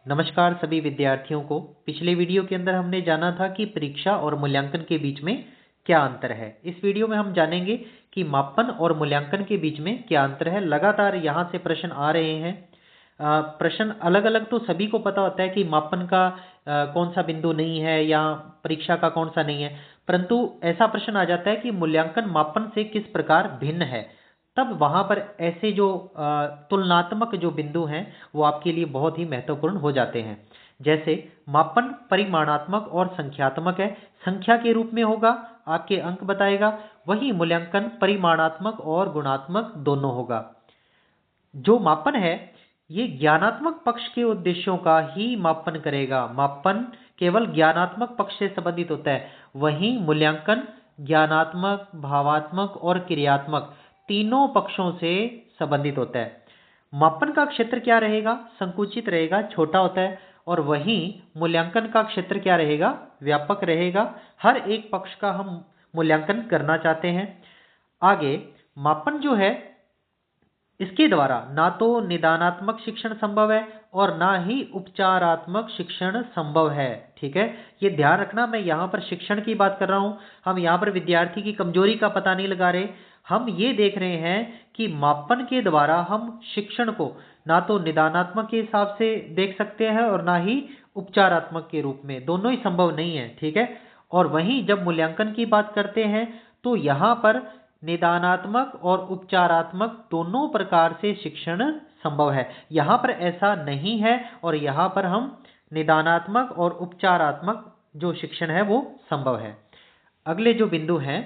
नमस्कार सभी विद्यार्थियों को। पिछले वीडियो के अंदर हमने जाना था कि परीक्षा और मूल्यांकन के बीच में क्या अंतर है। इस वीडियो में हम जानेंगे कि मापन और मूल्यांकन के बीच में क्या अंतर है। लगातार यहाँ से प्रश्न आ रहे हैं। प्रश्न अलग अलग तो सभी को पता होता है कि मापन का कौन सा बिंदु नहीं है या परीक्षा का कौन सा नहीं है, परंतु ऐसा प्रश्न आ जाता है कि मूल्यांकन मापन से किस प्रकार भिन्न है। तब वहां पर ऐसे जो तुलनात्मक जो बिंदु हैं वो आपके लिए बहुत ही महत्वपूर्ण हो जाते हैं। जैसे मापन परिमाणात्मक और संख्यात्मक है, संख्या के रूप में होगा, आपके अंक बताएगा। वही मूल्यांकन परिमाणात्मक और गुणात्मक दोनों होगा। जो मापन है ये ज्ञानात्मक पक्ष के उद्देश्यों का ही मापन करेगा। मापन केवल ज्ञानात्मक पक्ष से संबंधित होता है, वहीं मूल्यांकन ज्ञानात्मक, भावात्मक और क्रियात्मक तीनों पक्षों से संबंधित होता है। मापन का क्षेत्र क्या रहेगा? संकुचित रहेगा, छोटा होता है। और वहीं मूल्यांकन का क्षेत्र क्या रहेगा? व्यापक रहेगा। हर एक पक्ष का हम मूल्यांकन करना चाहते हैं। आगे मापन जो है इसके द्वारा ना तो निदानात्मक शिक्षण संभव है और ना ही उपचारात्मक शिक्षण संभव है। ठीक है, ये ध्यान रखना, मैं यहाँ पर शिक्षण की बात कर रहा हूँ। हम यहाँ पर विद्यार्थी की कमजोरी का पता नहीं लगा रहे। हम ये देख रहे हैं कि मापन के द्वारा हम शिक्षण को ना तो निदानात्मक के हिसाब से देख सकते हैं और ना ही उपचारात्मक के रूप में, दोनों ही संभव नहीं है। ठीक है, और वहीं जब मूल्यांकन की बात करते हैं तो यहाँ पर निदानात्मक और उपचारात्मक दोनों प्रकार से शिक्षण संभव है। यहाँ पर ऐसा नहीं है और यहाँ पर हम निदानात्मक और उपचारात्मक जो शिक्षण है वो संभव है। अगले जो बिंदु हैं,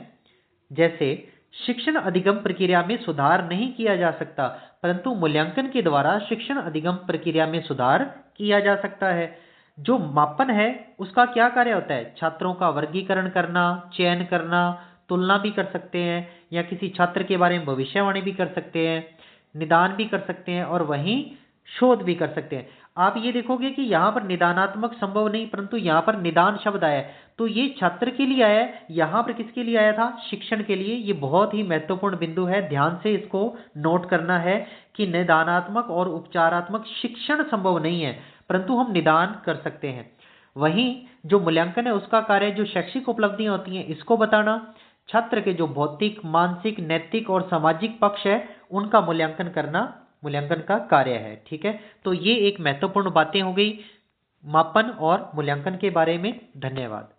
जैसे शिक्षण अधिगम प्रक्रिया में सुधार नहीं किया जा सकता, परंतु मूल्यांकन के द्वारा शिक्षण अधिगम प्रक्रिया में सुधार किया जा सकता है। जो मापन है उसका क्या कार्य होता है? छात्रों का वर्गीकरण करना, चयन करना, तुलना भी कर सकते हैं या किसी छात्र के बारे में भविष्यवाणी भी कर सकते हैं, निदान भी कर सकते हैं और वहीं शोध भी कर सकते हैं। आप ये देखोगे कि यहाँ पर निदानात्मक संभव नहीं, परंतु यहाँ पर निदान शब्द आया है, तो ये छात्र के लिए आया है। यहाँ पर किसके लिए आया था? शिक्षण के लिए। ये बहुत ही महत्वपूर्ण बिंदु है, ध्यान से इसको नोट करना है कि निदानात्मक और उपचारात्मक शिक्षण संभव नहीं है, परंतु हम निदान कर सकते हैं। वहीं जो मूल्यांकन है उसका कार्य जो शैक्षिक उपलब्धियां होती हैं इसको बताना, छात्र के जो भौतिक, मानसिक, नैतिक और सामाजिक पक्ष है उनका मूल्यांकन करना मूल्यांकन का कार्य है। ठीक है, तो ये एक महत्वपूर्ण बातें हो गई मापन और मूल्यांकन के बारे में। धन्यवाद।